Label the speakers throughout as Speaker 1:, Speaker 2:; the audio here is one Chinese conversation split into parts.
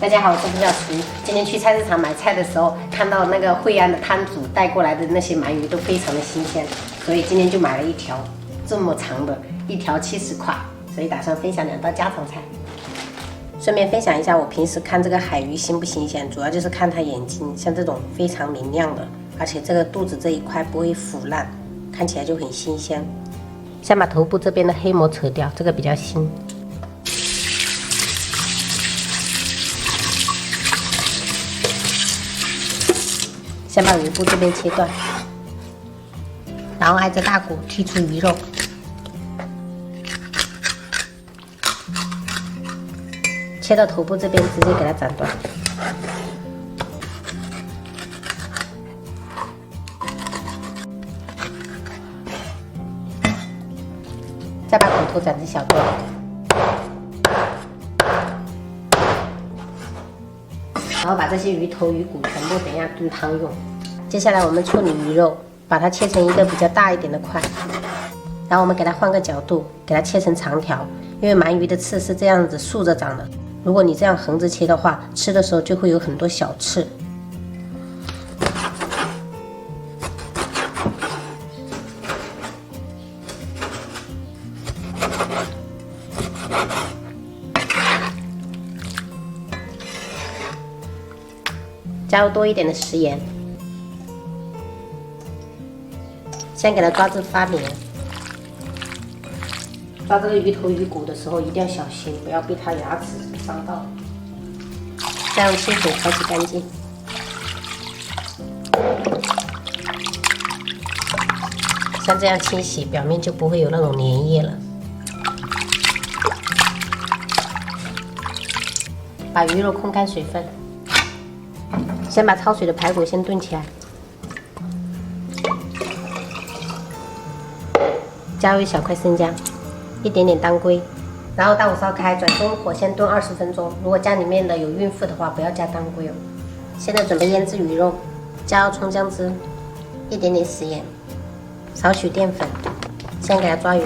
Speaker 1: 大家好，我是副教厨。今天去菜市场买菜的时候，看到那个惠安的摊主带过来的那些鳗鱼都非常的新鲜，所以今天就买了一条这么长的，一条70块，所以打算分享2道家常菜。顺便分享一下，我平时看这个海鱼新不新鲜，主要就是看它眼睛，像这种非常明亮的，而且这个肚子这一块不会腐烂，看起来就很新鲜。先把头部这边的黑膜扯掉，这个比较新。先把尾部这边切断，然后挨着大骨剔出鱼肉，切到头部这边直接给它斩断。再把骨头斩成小段，然后把这些鱼头鱼骨全部等一下炖汤用。接下来我们处理鱼肉，把它切成一个比较大一点的块，然后我们给它换个角度，给它切成长条。因为鳗鱼的刺是这样子竖着长的，如果你这样横着切的话，吃的时候就会有很多小刺。加入多一点的食盐，先给它抓至发黏。抓这个鱼头鱼骨的时候一定要小心，不要被它牙齿伤到。再用清水淘洗干净。像这样清洗，表面就不会有那种粘液了。把鱼肉控干水分。先把焯水的排骨先炖起来，加入1小块生姜，一点点当归，然后大火烧开，转中火先炖20分钟。如果家里面的有孕妇的话，不要加当归哦。现在准备腌制鱼肉，加入葱姜汁，一点点食盐，少许淀粉，先给它抓匀，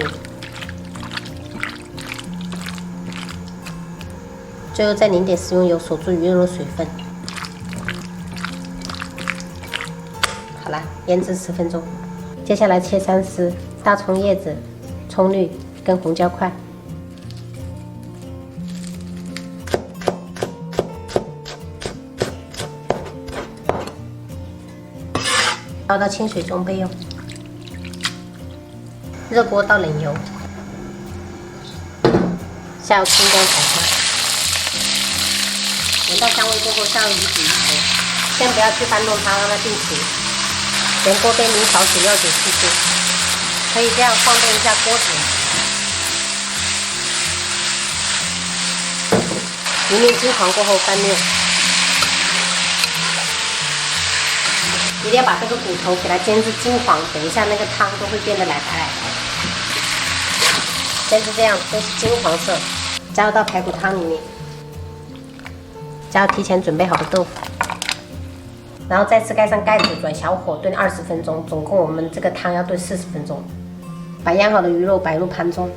Speaker 1: 最后再淋点食用油锁住鱼肉的水分。好了，腌制10分钟。接下来切3丝大葱叶子、葱绿跟红椒块，倒到清水中备用。热锅倒冷油，下入青姜炒香，闻到香味过后下入鱼骨一头，先不要去翻动它，让它定型。连锅边淋少许料酒去腥，可以这样晃动一下锅子。鱼面金黄过后翻面，一定要把这个骨头给它煎至金黄，等一下那个汤都会变得奶白。先是这样，都是金黄色，加入到排骨汤里面，加入提前准备好的豆腐。然后再次盖上盖子，转小火炖20分钟，总共我们这个汤要炖40分钟。把腌好的鱼肉摆入盘中，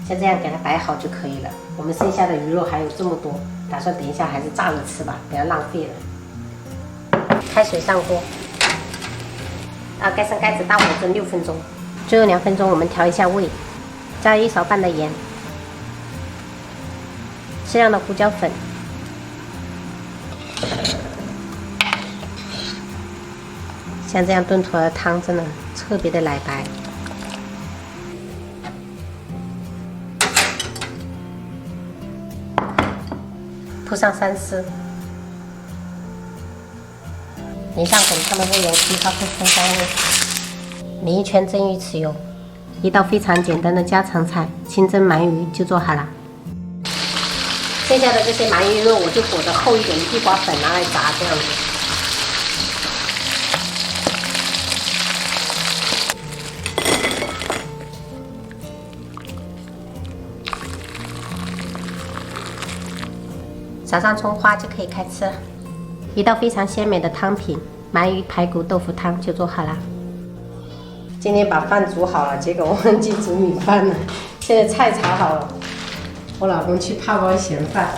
Speaker 1: 像这样给它摆好就可以了。我们剩下的鱼肉还有这么多，打算等一下还是炸着吃吧，不要浪费了。开水上锅，然后盖上盖子，大火蒸6分钟。最后2分钟我们调一下味，加1勺半的盐，适量的胡椒粉。像这样炖出来的汤真的特别的奶白。铺上3丝，淋上滚烫的热油，提高出葱香味。淋1圈蒸鱼豉油，一道非常简单的家常菜——清蒸鳗鱼就做好了。剩下的这些鳗鱼肉我就裹着厚一点的地瓜粉拿来炸，这样子。撒上葱花就可以开吃了。一道非常鲜美的汤品——鳗鱼排骨豆腐汤就做好了。今天把饭煮好了，结果忘记煮米饭了。现在菜炒好了，我老公去泡包咸饭。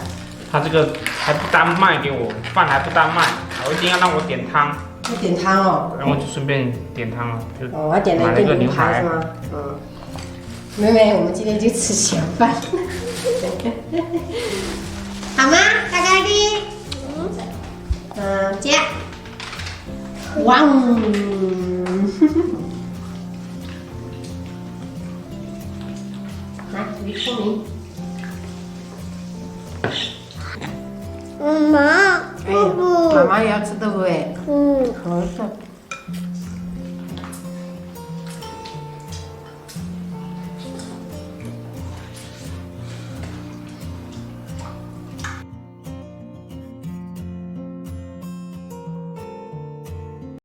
Speaker 2: 他这个还不单卖给我，饭还不单卖，我一定要让我点汤。
Speaker 1: 要点汤哦。
Speaker 2: 然后就顺便点汤了，就
Speaker 1: 我点了一个牛排是吗？嗯。妹妹，我们今天就吃咸饭。好吗，大概的？姐。哇哦！来，鱼聪明。
Speaker 3: 妈妈，
Speaker 1: 妈妈也要吃豆腐哎。好吃。